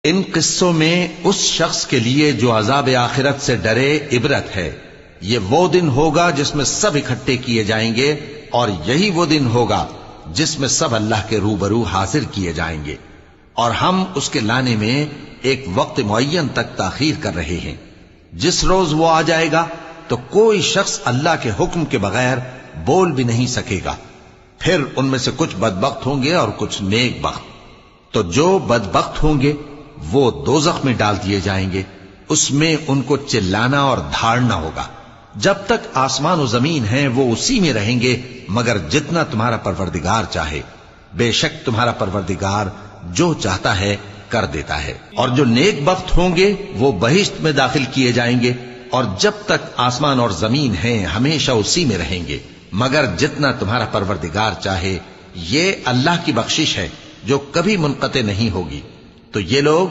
ان قصوں میں اس شخص کے لیے جو عذاب آخرت سے ڈرے عبرت ہے۔ یہ وہ دن ہوگا جس میں سب اکٹھے کیے جائیں گے، اور یہی وہ دن ہوگا جس میں سب اللہ کے روبرو حاضر کیے جائیں گے، اور ہم اس کے لانے میں ایک وقت معین تک تاخیر کر رہے ہیں۔ جس روز وہ آ جائے گا تو کوئی شخص اللہ کے حکم کے بغیر بول بھی نہیں سکے گا۔ پھر ان میں سے کچھ بدبخت ہوں گے اور کچھ نیک بخت۔ تو جو بدبخت ہوں گے وہ دوزخ میں ڈال دیے جائیں گے، اس میں ان کو چلانا اور دھاڑنا ہوگا۔ جب تک آسمان و زمین ہیں وہ اسی میں رہیں گے مگر جتنا تمہارا پروردگار چاہے۔ بے شک تمہارا پروردگار جو چاہتا ہے کر دیتا ہے۔ اور جو نیک بخت ہوں گے وہ بہشت میں داخل کیے جائیں گے، اور جب تک آسمان اور زمین ہیں ہمیشہ اسی میں رہیں گے مگر جتنا تمہارا پروردگار چاہے۔ یہ اللہ کی بخشش ہے جو کبھی منقطع نہیں ہوگی۔ تو یہ لوگ